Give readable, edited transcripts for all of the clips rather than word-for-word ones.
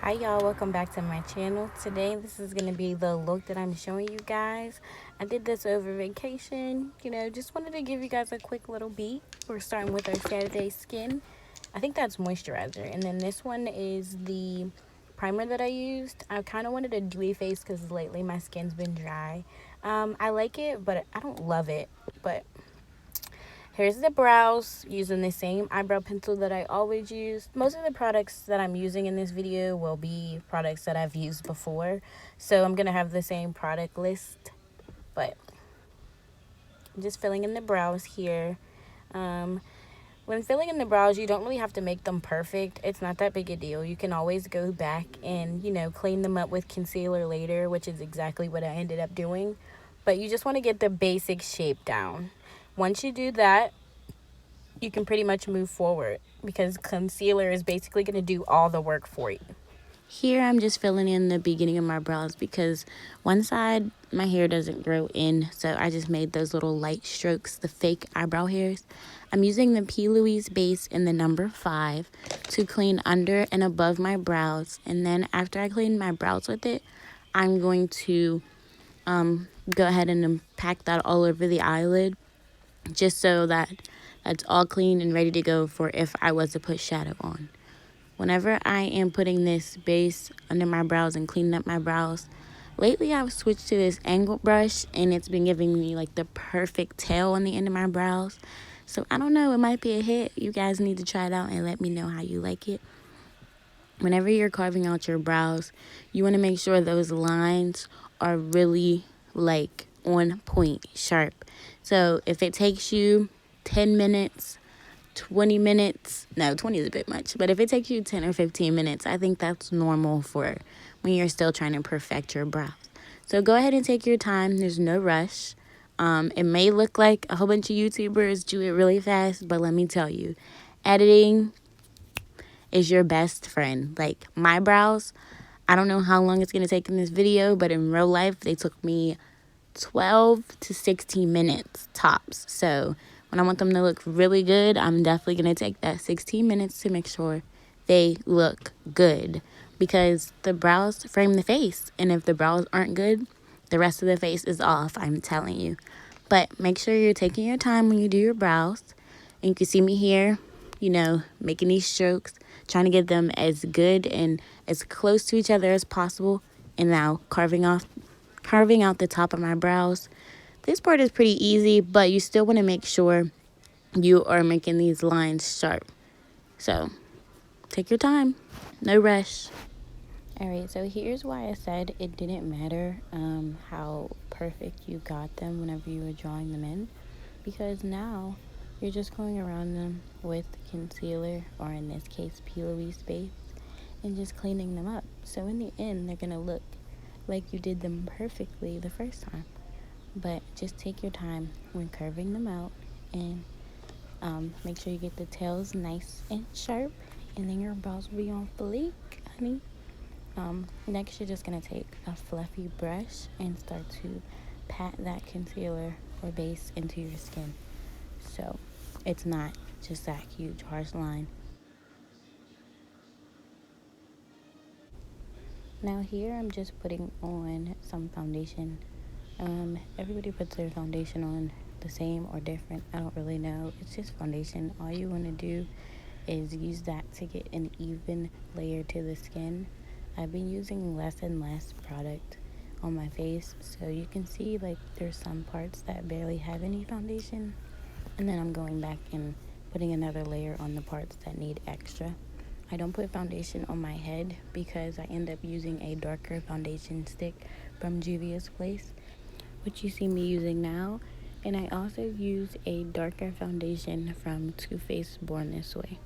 Hi y'all, welcome back to my channel. Today this is going to be the look that I'm showing you guys. I did this over vacation, just wanted to give you guys a quick little beat. We're starting with our Saturday Skin. I think that's moisturizer, and then this one is the primer that I used. I kind of wanted a dewy face because lately my skin's been dry. I like it, but I don't love it. But here's the brows using the same eyebrow pencil that I always use. Most of the products that I'm using in this video will be products that I've used before. So I'm going to have the same product list. But I'm just filling in the brows here. When filling in the brows, you don't really have to make them perfect. It's not that big a deal. You can always go back and, clean them up with concealer later, which is exactly what I ended up doing. But you just want to get the basic shape down. Once you do that, you can pretty much move forward because concealer is basically going to do all the work for you. Here I'm just filling in the beginning of my brows because one side my hair doesn't grow in, so I just made those little light strokes, the fake eyebrow hairs. I'm using the P. Louise base in the number 5 to clean under and above my brows, and then after I clean my brows with it, I'm going to go ahead and pack that all over the eyelid just so that that's all clean and ready to go for if I was to put shadow on. Whenever I am putting this base under my brows and cleaning up my brows, lately I've switched to this angled brush and it's been giving me like the perfect tail on the end of my brows. So I don't know, it might be a hit. You guys need to try it out and let me know how you like it. Whenever you're carving out your brows, you want to make sure those lines are really like on point, sharp. So if it takes you 10 minutes, 20 minutes, no, 20 is a bit much, but if it takes you 10 or 15 minutes, I think that's normal for when you're still trying to perfect your brows. So go ahead and take your time. There's no rush. It may look like a whole bunch of YouTubers do it really fast, but let me tell you, editing is your best friend. Like my brows, I don't know how long it's going to take in this video, but in real life, they took me 12 to 16 minutes tops. So when I want them to look really good, I'm definitely going to take that 16 minutes to make sure they look good, because the brows frame the face. And if the brows aren't good, the rest of the face is off, I'm telling you. But make sure you're taking your time when you do your brows. And you can see me here, making these strokes, trying to get them as good and as close to each other as possible. And now carving out the top of my brows. This part is pretty easy, but you still want to make sure you are making these lines sharp. So take your time, no rush. Alright, so here's why I said it didn't matter how perfect you got them whenever you were drawing them in, because now you're just going around them with concealer, or in this case P. Louise base, and just cleaning them up. So in the end, they're going to look like you did them perfectly the first time. But just take your time when curving them out, and make sure you get the tails nice and sharp, and then your brows will be on fleek, honey. Next, you're just going to take a fluffy brush and start to pat that concealer or base into your skin, so it's not just that huge harsh line. Now here I'm just putting on some foundation. Everybody puts their foundation on the same or different. I don't really know. It's just foundation. All you want to do is use that to get an even layer to the skin. I've been using less and less product on my face, so you can see like there's some parts that barely have any foundation, and then I'm going back and putting another layer on the parts that need extra. I don't put foundation on my head because I end up using a darker foundation stick from Juvias Place, which you see me using now, and I also use a darker foundation from Too Faced Born This Way.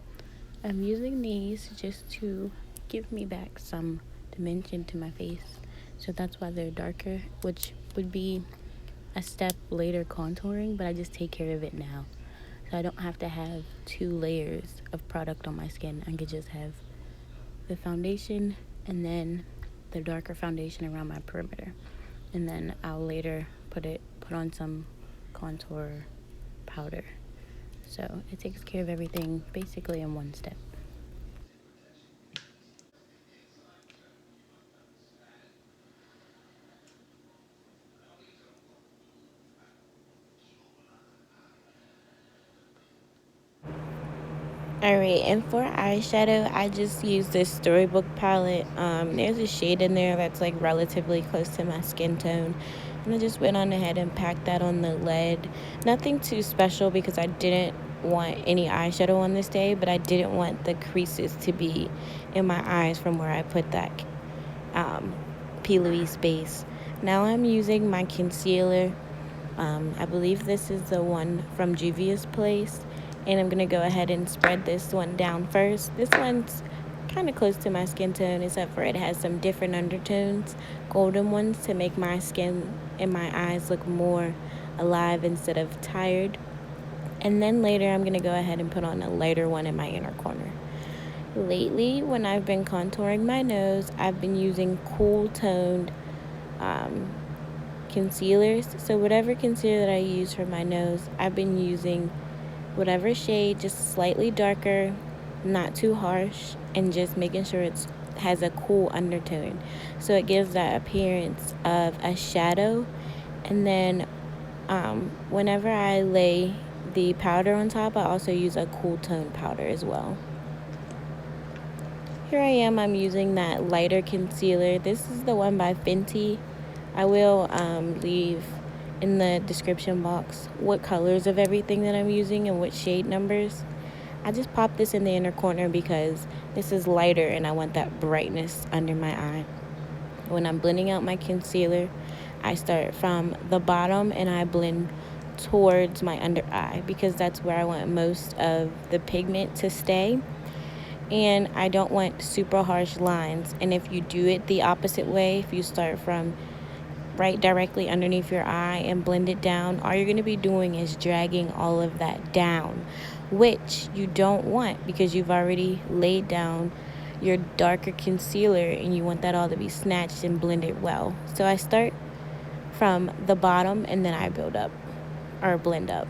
I'm using these just to give me back some dimension to my face, so that's why they're darker, which would be a step later contouring, but I just take care of it now. So I don't have to have 2 layers of product on my skin. I could just have the foundation and then the darker foundation around my perimeter, and then I'll later put on some contour powder. So it takes care of everything basically in one step. Alright, and for eyeshadow, I just used this Storybook palette. There's a shade in there that's like relatively close to my skin tone. And I just went on ahead and packed that on the lid. Nothing too special because I didn't want any eyeshadow on this day, but I didn't want the creases to be in my eyes from where I put that pillowy space. Now I'm using my concealer. I believe this is the one from Juvias Place, and I'm gonna go ahead and spread this one down first. This one's kind of close to my skin tone, except for it has some different undertones, golden ones, to make my skin and my eyes look more alive instead of tired. And then later I'm gonna go ahead and put on a lighter one in my inner corner. Lately, when I've been contouring my nose, I've been using cool toned concealers. So whatever concealer that I use for my nose, I've been using whatever shade, just slightly darker, not too harsh, and just making sure it has a cool undertone, so it gives that appearance of a shadow. And then whenever I lay the powder on top, I also use a cool tone powder as well. Here I am, I'm using that lighter concealer. This is the one by Fenty. I will leave in the description box what colors of everything that I'm using and what shade numbers. I just popped this in the inner corner because this is lighter and I want that brightness under my eye. When I'm blending out my concealer, I start from the bottom and I blend towards my under eye because that's where I want most of the pigment to stay. And I don't want super harsh lines. And if you do it the opposite way, if you start from right directly underneath your eye and blend it down, all you're going to be doing is dragging all of that down, which you don't want because you've already laid down your darker concealer and you want that all to be snatched and blended well. So I start from the bottom and then I build up or blend up.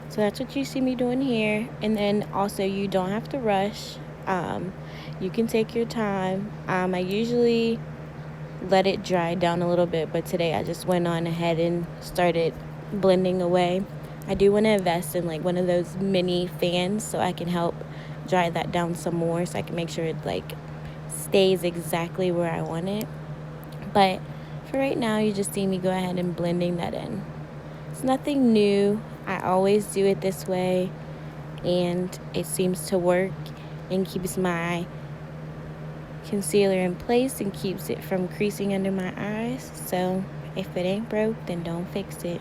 So that's what you see me doing here. And then also, you don't have to rush. You can take your time. I usually let it dry down a little bit, but today I just went on ahead and started blending away. I do want to invest in like one of those mini fans so I can help dry that down some more, so I can make sure it like stays exactly where I want it. But for right now, you just see me go ahead and blending that in. It's nothing new. I always do it this way, and it seems to work and keeps my concealer in place and keeps it from creasing under my eyes. So if it ain't broke, then don't fix it.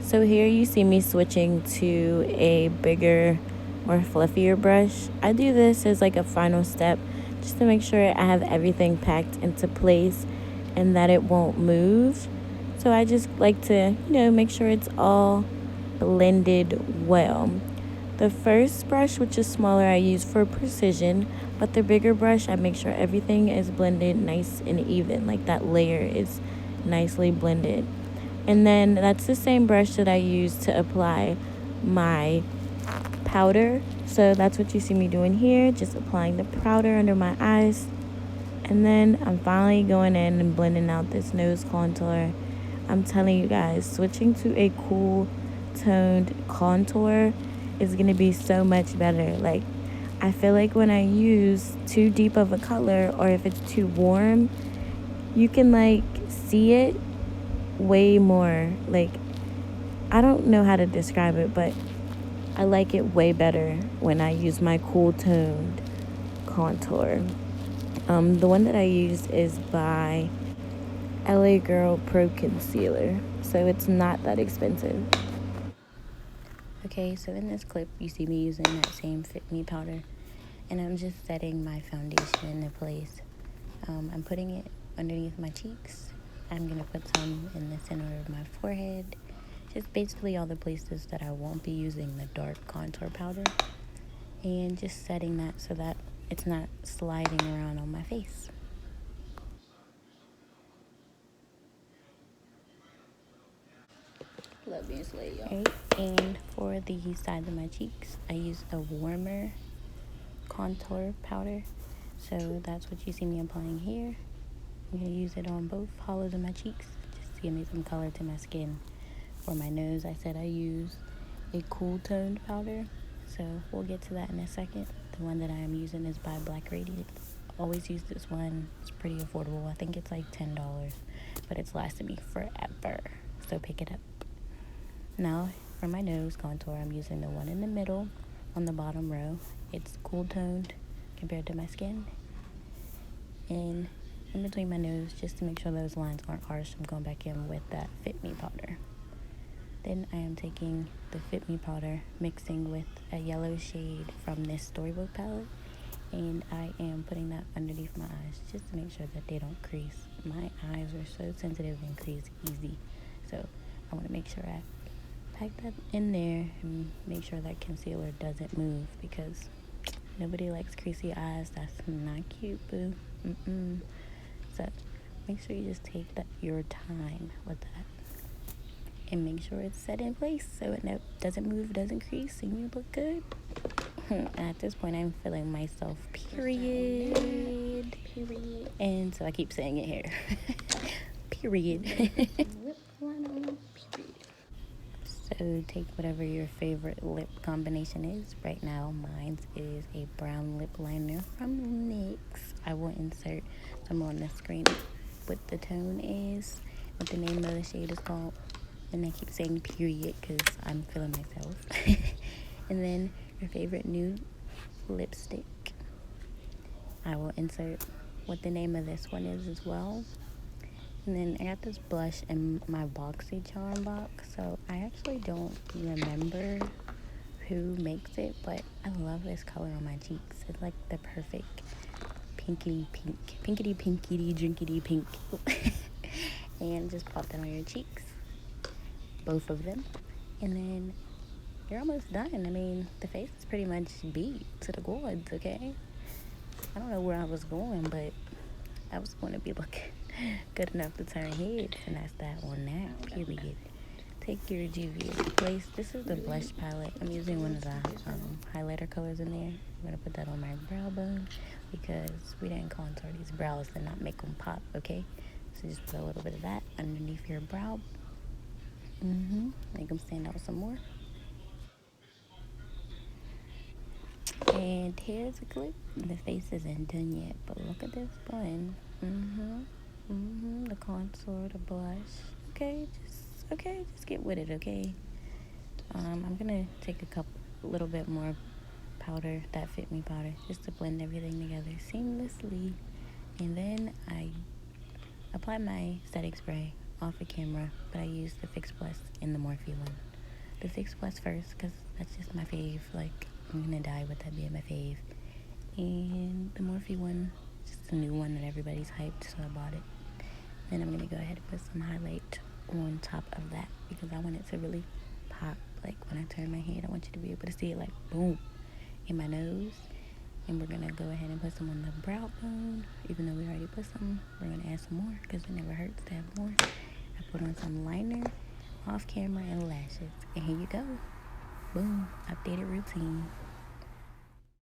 So here you see me switching to a bigger, more fluffier brush. I do this as like a final step just to make sure I have everything packed into place and that it won't move. So I just like to, make sure it's all blended well. The first brush, which is smaller, I use for precision, but the bigger brush, I make sure everything is blended nice and even, like that layer is nicely blended. And then that's the same brush that I use to apply my powder. So that's what you see me doing here, just applying the powder under my eyes. And then I'm finally going in and blending out this nose contour. I'm telling you guys, switching to a cool toned contour is going to be so much better. Like, I feel like when I use too deep of a color, or if it's too warm, you can like see it way more. Like, I don't know how to describe it, but I like it way better when I use my cool toned contour. The one that I use is by LA Girl Pro Concealer, so it's not that expensive. Okay, so in this clip, you see me using that same Fit Me powder, and I'm just setting my foundation into place. I'm putting it underneath my cheeks. I'm going to put some in the center of my forehead, just basically all the places that I won't be using the dark contour powder, and just setting that so that it's not sliding around on my face. Love being slayed, y'all. Right, and for the sides of my cheeks, I use a warmer contour powder. So that's what you see me applying here. I'm going to use it on both hollows of my cheeks just to give me some color to my skin. For my nose, I said I use a cool toned powder. So we'll get to that in a second. The one that I am using is by Black Radiance. Always use this one. It's pretty affordable. I think it's like $10, but it's lasted me forever. So pick it up. Now for my nose contour, I'm using the one in the middle on the bottom row. It's cool toned compared to my skin. And in between my nose, just to make sure those lines aren't harsh, I'm going back in with that Fit Me powder. Then I am taking the Fit Me powder, mixing with a yellow shade from this Storybook palette, and I am putting that underneath my eyes just to make sure that they don't crease. My eyes are so sensitive and crease easy, so I want to make sure I pack that in there and make sure that concealer doesn't move, because nobody likes creasy eyes. That's not cute, boo. So make sure you just take your time with that and make sure it's set in place so it doesn't move, doesn't crease, and you look good. At this point, I'm feeling myself, period. And so I keep saying it here. Period. So take whatever your favorite lip combination is. Right now, mine is a brown lip liner from NYX. I will insert some on the screen what the tone is, what the name of the shade is called. And I keep saying period because I'm feeling myself. And then your favorite nude lipstick. I will insert what the name of this one is as well. And then I got this blush in my BoxyCharm box, so I actually don't remember who makes it, but I love this color on my cheeks. It's like the perfect pinkity drinkity pink. And just pop that on your cheeks, both of them, and then you're almost done. I mean, the face is pretty much beat to the gourds, okay? I don't know where I was going, but I was going to be looking good enough to turn heads, and that's that one now, period. Take your Juvias Place. This is the blush palette. I'm using one of the highlighter colors in there. I'm going to put that on my brow bone because we didn't contour these brows to not make them pop, okay? So just put a little bit of that underneath your brow. Make them stand out some more. And here's a clip. The face isn't done yet, but look at this bun. The contour, the blush. Okay, just get with it, okay? I'm gonna take a little bit more powder, that Fit Me powder, just to blend everything together seamlessly. And then I apply my setting spray off the camera, but I use the Fix Plus and the Morphe one. The Fix Plus first, because that's just my fave. Like, I'm gonna die with that being my fave. And the Morphe one, just a new one that everybody's hyped, so I bought it. Then I'm gonna go ahead and put some highlight on top of that because I want it to really pop. Like when I turn my head, I want you to be able to see it like boom in my nose. And we're gonna go ahead and put some on the brow bone. Even though we already put some, we're gonna add some more because it never hurts to have more. I put on some liner, off camera, and lashes. And here you go. Boom, updated routine.